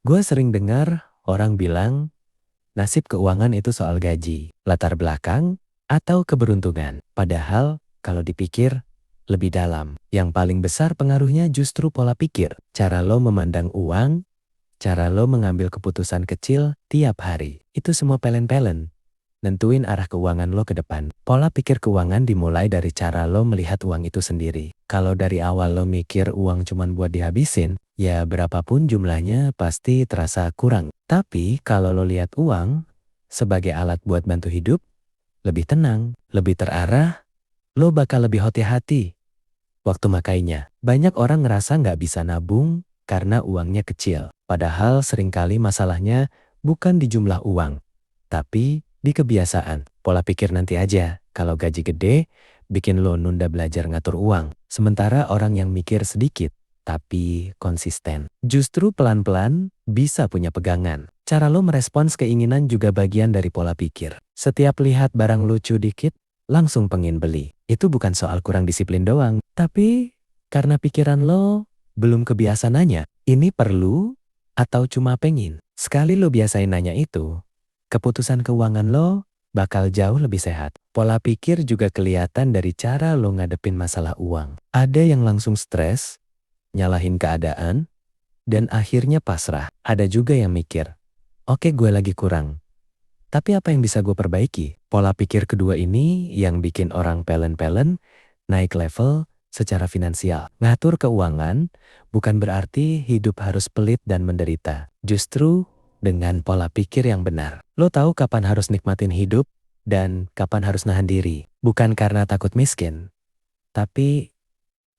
Gue sering dengar orang bilang nasib keuangan itu soal gaji, latar belakang, atau keberuntungan. Padahal kalau dipikir lebih dalam, yang paling besar pengaruhnya justru pola pikir. Cara lo memandang uang, cara lo mengambil keputusan kecil tiap hari. Itu semua pelen-pelen nentuin arah keuangan lo ke depan. Pola pikir keuangan dimulai dari cara lo melihat uang itu sendiri. Kalau dari awal lo mikir uang cuman buat dihabisin, ya berapapun jumlahnya pasti terasa kurang. Tapi kalau lo lihat uang sebagai alat buat bantu hidup, lebih tenang, lebih terarah, lo bakal lebih hati-hati waktu makainya. Banyak orang ngerasa nggak bisa nabung karena uangnya kecil. Padahal seringkali masalahnya bukan di jumlah uang, tapi di kebiasaan. Pola pikir nanti aja. Kalau gaji gede, bikin lo nunda belajar ngatur uang. Sementara orang yang mikir sedikit, tapi konsisten, justru pelan-pelan bisa punya pegangan. Cara lo merespons keinginan juga bagian dari pola pikir. Setiap lihat barang lucu dikit, langsung pengen beli. Itu bukan soal kurang disiplin doang, tapi karena pikiran lo belum kebiasa nanya, ini perlu atau cuma pengen. Sekali lo biasain nanya itu, keputusan keuangan lo bakal jauh lebih sehat. Pola pikir juga kelihatan dari cara lo ngadepin masalah uang. Ada yang langsung stres, nyalahin keadaan, dan akhirnya pasrah. Ada juga yang mikir, oke gue lagi kurang, tapi apa yang bisa gue perbaiki? Pola pikir kedua ini yang bikin orang pelen-pelen naik level secara finansial. Ngatur keuangan bukan berarti hidup harus pelit dan menderita. Justru dengan pola pikir yang benar, lo tahu kapan harus nikmatin hidup dan kapan harus nahan diri. Bukan karena takut miskin, tapi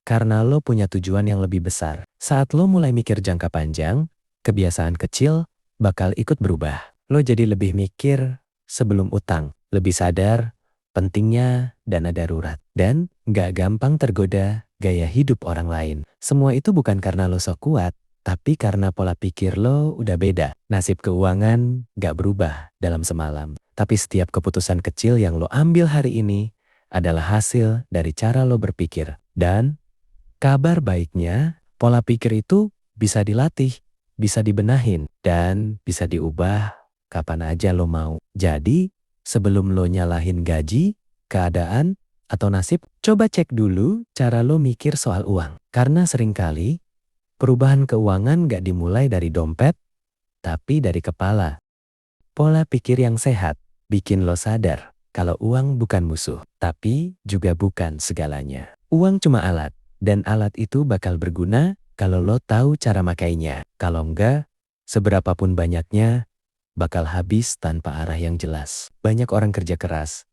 karena lo punya tujuan yang lebih besar. Saat lo mulai mikir jangka panjang, kebiasaan kecil bakal ikut berubah. Lo jadi lebih mikir sebelum utang, lebih sadar pentingnya dana darurat, dan gak gampang tergoda gaya hidup orang lain. Semua itu bukan karena lo sok kuat, tapi karena pola pikir lo udah beda. Nasib keuangan gak berubah dalam semalam, tapi setiap keputusan kecil yang lo ambil hari ini adalah hasil dari cara lo berpikir. Dan kabar baiknya, pola pikir itu bisa dilatih, bisa dibenahin, dan bisa diubah kapan aja lo mau. Jadi, sebelum lo nyalahin gaji, keadaan, atau nasib, coba cek dulu cara lo mikir soal uang. Karena seringkali, perubahan keuangan gak dimulai dari dompet, tapi dari kepala. Pola pikir yang sehat bikin lo sadar kalau uang bukan musuh, tapi juga bukan segalanya. Uang cuma alat, dan alat itu bakal berguna kalau lo tahu cara makainya. Kalau enggak, seberapapun banyaknya, bakal habis tanpa arah yang jelas. Banyak orang kerja keras,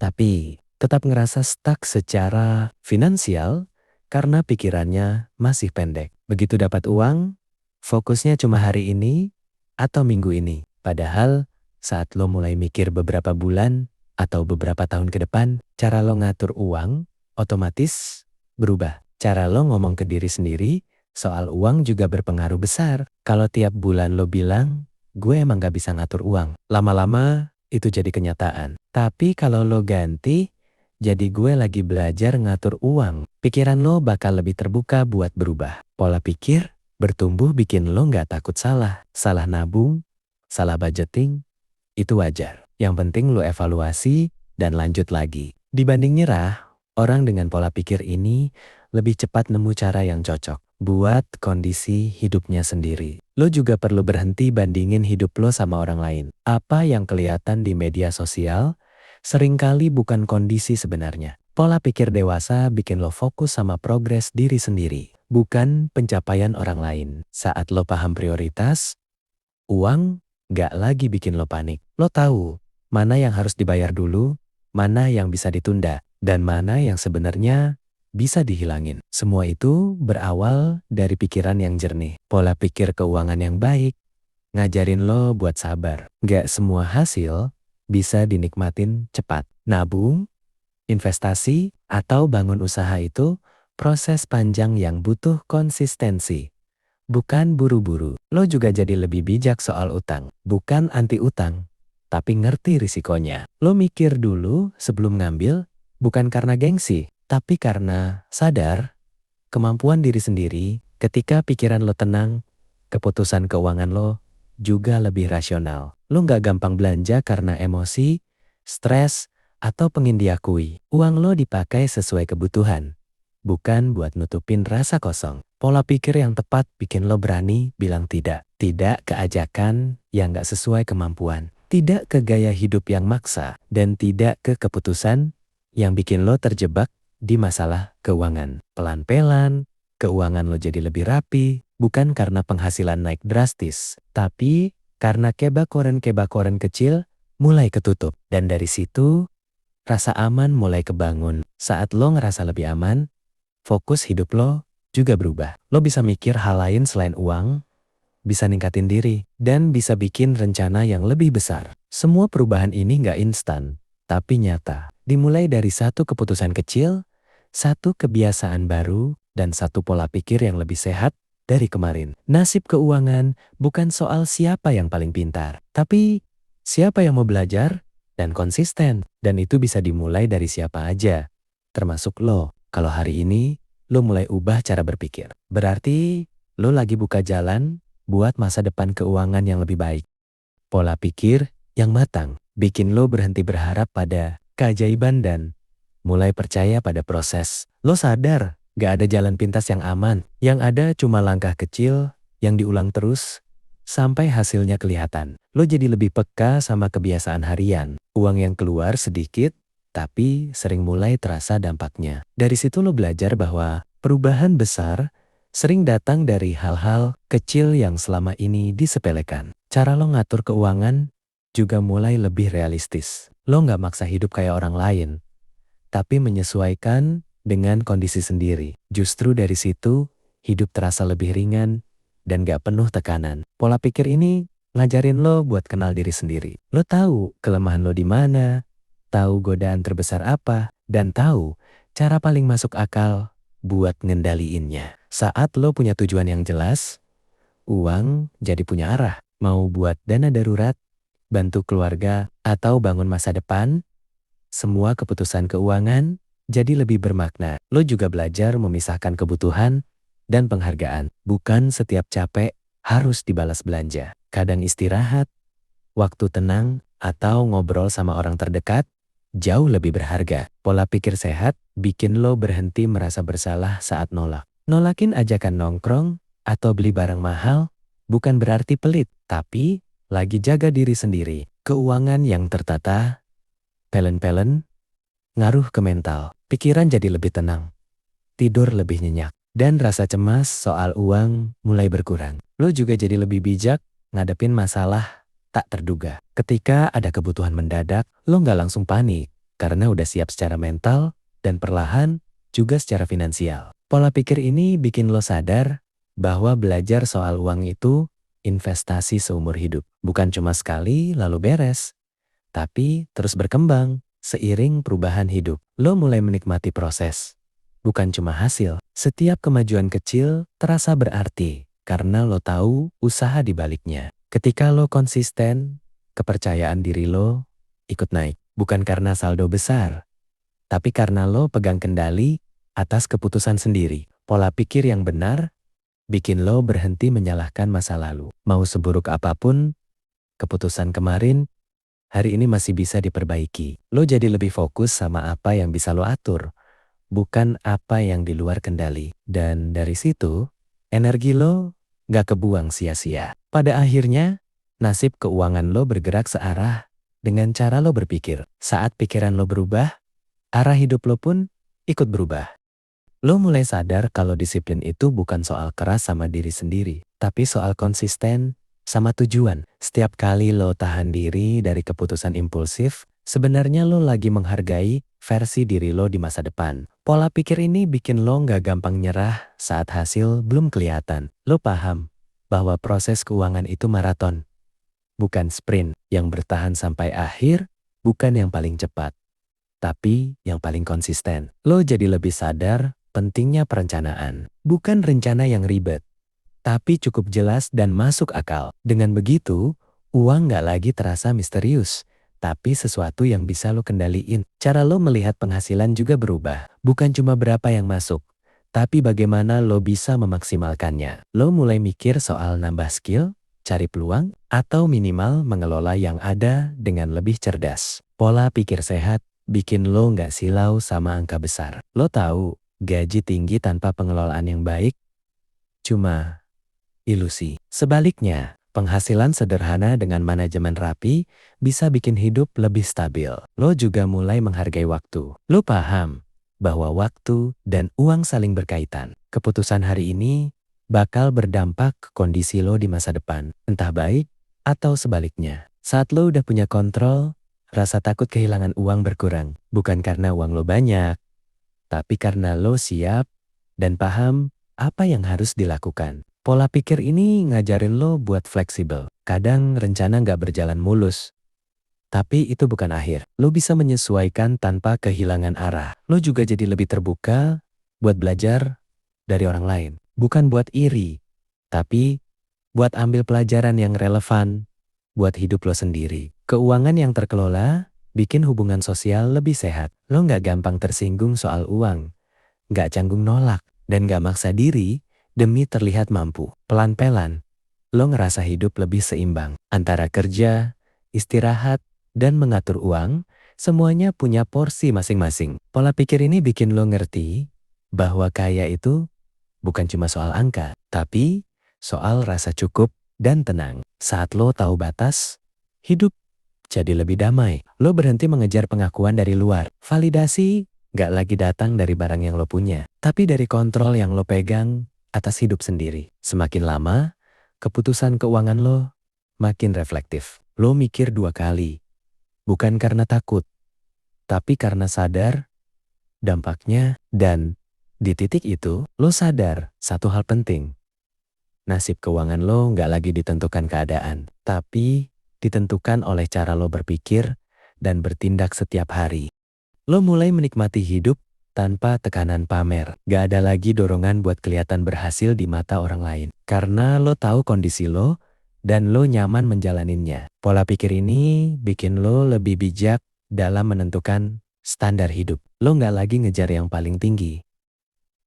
tapi tetap ngerasa stuck secara finansial karena pikirannya masih pendek. Begitu dapat uang, fokusnya cuma hari ini atau minggu ini. Padahal saat lo mulai mikir beberapa bulan atau beberapa tahun ke depan, cara lo ngatur uang otomatis berubah. Cara lo ngomong ke diri sendiri soal uang juga berpengaruh besar. Kalau tiap bulan lo bilang, gue emang gak bisa ngatur uang, lama-lama itu jadi kenyataan. Tapi kalau lo ganti, jadi gue lagi belajar ngatur uang, pikiran lo bakal lebih terbuka buat berubah. Pola pikir bertumbuh bikin lo gak takut salah. Salah nabung, salah budgeting, itu wajar. Yang penting lo evaluasi dan lanjut lagi. Dibanding nyerah, orang dengan pola pikir ini lebih cepat nemu cara yang cocok buat kondisi hidupnya sendiri. Lo juga perlu berhenti bandingin hidup lo sama orang lain. Apa yang kelihatan di media sosial seringkali bukan kondisi sebenarnya. Pola pikir dewasa bikin lo fokus sama progres diri sendiri, bukan pencapaian orang lain. Saat lo paham prioritas, uang gak lagi bikin lo panik. Lo tahu mana yang harus dibayar dulu, mana yang bisa ditunda, dan mana yang sebenarnya bisa dihilangin. Semua itu berawal dari pikiran yang jernih. Pola pikir keuangan yang baik ngajarin lo buat sabar. Gak semua hasil bisa dinikmatin cepat. Nabung, investasi, atau bangun usaha itu proses panjang yang butuh konsistensi. Bukan buru-buru. Lo juga jadi lebih bijak soal utang. Bukan anti utang, tapi ngerti risikonya. Lo mikir dulu sebelum ngambil, bukan karena gengsi, tapi karena sadar kemampuan diri sendiri. Ketika pikiran lo tenang, Keputusan keuangan lo juga lebih rasional. Lo nggak gampang belanja karena emosi, stres, atau pengen diakui. Uang lo dipakai sesuai kebutuhan, bukan buat nutupin rasa kosong. Pola pikir yang tepat bikin lo berani bilang tidak. Tidak ke ajakan yang gak sesuai kemampuan. Tidak ke gaya hidup yang maksa. Dan tidak ke keputusan yang bikin lo terjebak di masalah keuangan. Pelan-pelan, keuangan lo jadi lebih rapi. Bukan karena penghasilan naik drastis. Tapi karena kebakoran-kebakoran kecil mulai ketutup. Dan dari situ, rasa aman mulai kebangun. Saat lo ngerasa lebih aman, fokus hidup lo juga berubah. Lo bisa mikir hal lain selain uang, bisa ningkatin diri, dan bisa bikin rencana yang lebih besar. Semua perubahan ini nggak instan, tapi nyata. Dimulai dari satu keputusan kecil, satu kebiasaan baru, dan satu pola pikir yang lebih sehat dari kemarin. Nasib keuangan bukan soal siapa yang paling pintar, tapi siapa yang mau belajar dan konsisten. Dan itu bisa dimulai dari siapa aja, termasuk lo. Kalau hari ini lo mulai ubah cara berpikir, berarti lo lagi buka jalan buat masa depan keuangan yang lebih baik. Pola pikir yang matang bikin lo berhenti berharap pada keajaiban dan mulai percaya pada proses. Lo sadar gak ada jalan pintas yang aman, yang ada cuma langkah kecil yang diulang terus sampai hasilnya kelihatan. Lo jadi lebih peka sama kebiasaan harian. Uang yang keluar sedikit, tapi sering mulai terasa dampaknya. Dari situ lo belajar bahwa perubahan besar sering datang dari hal-hal kecil yang selama ini disepelekan. Cara lo ngatur keuangan juga mulai lebih realistis. Lo nggak maksa hidup kayak orang lain, tapi menyesuaikan dengan kondisi sendiri. Justru dari situ, hidup terasa lebih ringan dan gak penuh tekanan. Pola pikir ini ngajarin lo buat kenal diri sendiri. Lo tahu kelemahan lo di mana, tahu godaan terbesar apa, dan tahu cara paling masuk akal buat ngendaliinnya. Saat lo punya tujuan yang jelas, uang jadi punya arah. Mau buat dana darurat, bantu keluarga, atau bangun masa depan, semua keputusan keuangan jadi lebih bermakna. Lo juga belajar memisahkan kebutuhan dan penghargaan. Bukan setiap capek harus dibalas belanja. Kadang istirahat, waktu tenang, atau ngobrol sama orang terdekat jauh lebih berharga. Pola pikir sehat bikin lo berhenti merasa bersalah saat nolak. Nolakin ajakan nongkrong atau beli barang mahal bukan berarti pelit, tapi lagi jaga diri sendiri. Keuangan yang tertata, pelen-pelen, ngaruh ke mental. Pikiran jadi lebih tenang, tidur lebih nyenyak, dan rasa cemas soal uang mulai berkurang. Lo juga jadi lebih bijak ngadepin masalah tak terduga. Ketika ada kebutuhan mendadak, lo nggak langsung panik karena udah siap secara mental dan perlahan juga secara finansial. Pola pikir ini bikin lo sadar bahwa belajar soal uang itu investasi seumur hidup. Bukan cuma sekali lalu beres, tapi terus berkembang seiring perubahan hidup. Lo mulai menikmati proses, bukan cuma hasil. Setiap kemajuan kecil terasa berarti karena lo tahu usaha di baliknya. Ketika lo konsisten, kepercayaan diri lo ikut naik. Bukan karena saldo besar, tapi karena lo pegang kendali atas keputusan sendiri. Pola pikir yang benar bikin lo berhenti menyalahkan masa lalu. Mau seburuk apapun keputusan kemarin, hari ini masih bisa diperbaiki. Lo jadi lebih fokus sama apa yang bisa lo atur, bukan apa yang di luar kendali. Dan dari situ, energi lo gak kebuang sia-sia. Pada akhirnya, nasib keuangan lo bergerak searah dengan cara lo berpikir. Saat pikiran lo berubah, arah hidup lo pun ikut berubah. Lo mulai sadar kalau disiplin itu bukan soal keras sama diri sendiri, tapi soal konsisten sama tujuan. Setiap kali lo tahan diri dari keputusan impulsif, sebenarnya lo lagi menghargai versi diri lo di masa depan. Pola pikir ini bikin lo gak gampang nyerah saat hasil belum kelihatan. Lo paham bahwa proses keuangan itu maraton, bukan sprint. Yang bertahan sampai akhir bukan yang paling cepat, tapi yang paling konsisten. Lo jadi lebih sadar pentingnya perencanaan. Bukan rencana yang ribet, tapi cukup jelas dan masuk akal. Dengan begitu, uang gak lagi terasa misterius, tapi sesuatu yang bisa lo kendaliin. Cara lo melihat penghasilan juga berubah. Bukan cuma berapa yang masuk, tapi bagaimana lo bisa memaksimalkannya. Lo mulai mikir soal nambah skill, cari peluang, atau minimal mengelola yang ada dengan lebih cerdas. Pola pikir sehat bikin lo nggak silau sama angka besar. Lo tahu, gaji tinggi tanpa pengelolaan yang baik cuma ilusi. Sebaliknya, penghasilan sederhana dengan manajemen rapi bisa bikin hidup lebih stabil. Lo juga mulai menghargai waktu. Lo paham bahwa waktu dan uang saling berkaitan. Keputusan hari ini bakal berdampak ke kondisi lo di masa depan, entah baik atau sebaliknya. Saat lo udah punya kontrol, rasa takut kehilangan uang berkurang. Bukan karena uang lo banyak, tapi karena lo siap dan paham apa yang harus dilakukan. Pola pikir ini ngajarin lo buat fleksibel. Kadang rencana nggak berjalan mulus, tapi itu bukan akhir. Lo bisa menyesuaikan tanpa kehilangan arah. Lo juga jadi lebih terbuka buat belajar dari orang lain. Bukan buat iri, tapi buat ambil pelajaran yang relevan buat hidup lo sendiri. Keuangan yang terkelola bikin hubungan sosial lebih sehat. Lo nggak gampang tersinggung soal uang, nggak canggung nolak, dan nggak maksa diri demi terlihat mampu. Pelan-pelan, lo ngerasa hidup lebih seimbang. Antara kerja, istirahat, dan mengatur uang, semuanya punya porsi masing-masing. Pola pikir ini bikin lo ngerti bahwa kaya itu bukan cuma soal angka, tapi soal rasa cukup dan tenang. Saat lo tahu batas, hidup jadi lebih damai. Lo berhenti mengejar pengakuan dari luar. Validasi gak lagi datang dari barang yang lo punya, tapi dari kontrol yang lo pegang atas hidup sendiri. Semakin lama, keputusan keuangan lo makin reflektif. Lo mikir 2 kali, bukan karena takut, tapi karena sadar dampaknya. Dan di titik itu, lo sadar satu hal penting. Nasib keuangan lo gak lagi ditentukan keadaan, tapi ditentukan oleh cara lo berpikir dan bertindak setiap hari. Lo mulai menikmati hidup tanpa tekanan pamer. Gak ada lagi dorongan buat kelihatan berhasil di mata orang lain. Karena lo tahu kondisi lo dan lo nyaman menjalaninnya. Pola pikir ini bikin lo lebih bijak dalam menentukan standar hidup. Lo gak lagi ngejar yang paling tinggi,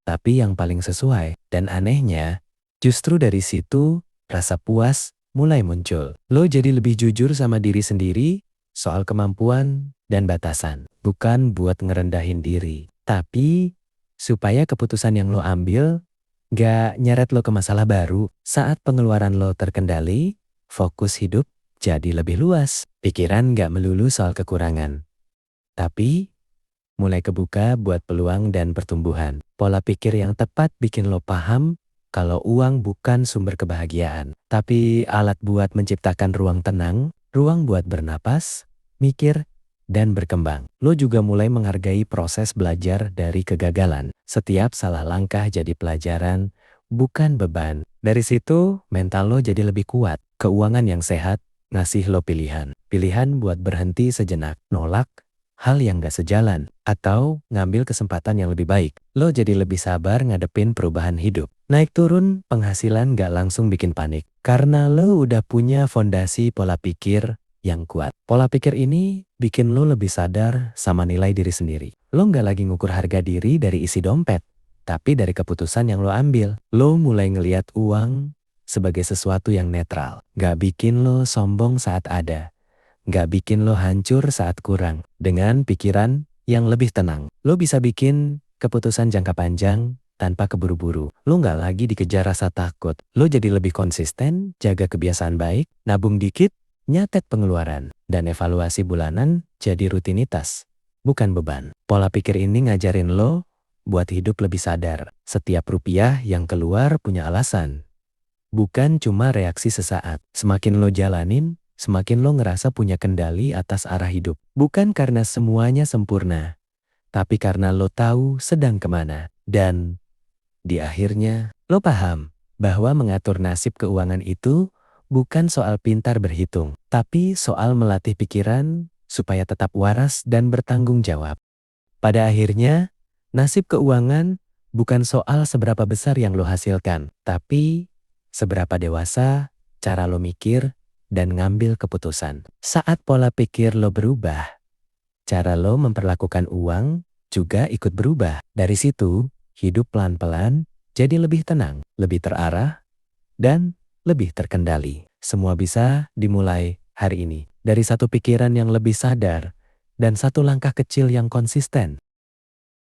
tapi yang paling sesuai. Dan anehnya, justru dari situ rasa puas mulai muncul. Lo jadi lebih jujur sama diri sendiri soal kemampuan dan batasan. Bukan buat ngerendahin diri, tapi supaya keputusan yang lo ambil gak nyeret lo ke masalah baru. Saat pengeluaran lo terkendali, fokus hidup jadi lebih luas. Pikiran gak melulu soal kekurangan, tapi mulai kebuka buat peluang dan pertumbuhan. Pola pikir yang tepat bikin lo paham kalau uang bukan sumber kebahagiaan, tapi alat buat menciptakan ruang tenang, ruang buat bernapas, mikir, dan berkembang. Lo juga mulai menghargai proses belajar dari kegagalan. Setiap salah langkah jadi pelajaran, bukan beban. Dari situ, mental lo jadi lebih kuat. Keuangan yang sehat ngasih lo pilihan. Pilihan buat berhenti sejenak, nolak hal yang gak sejalan, atau ngambil kesempatan yang lebih baik. Lo jadi lebih sabar ngadepin perubahan hidup. Naik turun penghasilan gak langsung bikin panik, karena lo udah punya fondasi pola pikir yang kuat. Pola pikir ini bikin lo lebih sadar sama nilai diri sendiri. Lo gak lagi ngukur harga diri dari isi dompet, tapi dari keputusan yang lo ambil. Lo mulai ngelihat uang sebagai sesuatu yang netral, gak bikin lo sombong saat ada, gak bikin lo hancur saat kurang. Dengan pikiran yang lebih tenang, lo bisa bikin keputusan jangka panjang tanpa keburu-buru. Lo gak lagi dikejar rasa takut. Lo jadi lebih konsisten, jaga kebiasaan baik, nabung dikit, nyatet pengeluaran, dan evaluasi bulanan jadi rutinitas, bukan beban. Pola pikir ini ngajarin lo buat hidup lebih sadar. Setiap rupiah yang keluar punya alasan, bukan cuma reaksi sesaat. Semakin lo jalanin, semakin lo ngerasa punya kendali atas arah hidup. Bukan karena semuanya sempurna, tapi karena lo tahu sedang kemana. Dan di akhirnya, lo paham bahwa mengatur nasib keuangan itu bukan soal pintar berhitung, tapi soal melatih pikiran supaya tetap waras dan bertanggung jawab. Pada akhirnya, nasib keuangan bukan soal seberapa besar yang lo hasilkan, tapi seberapa dewasa cara lo mikir dan ngambil keputusan. Saat pola pikir lo berubah, cara lo memperlakukan uang juga ikut berubah. Dari situ, hidup pelan-pelan jadi lebih tenang, lebih terarah, dan lebih terkendali. Semua bisa dimulai hari ini dari satu pikiran yang lebih sadar dan satu langkah kecil yang konsisten.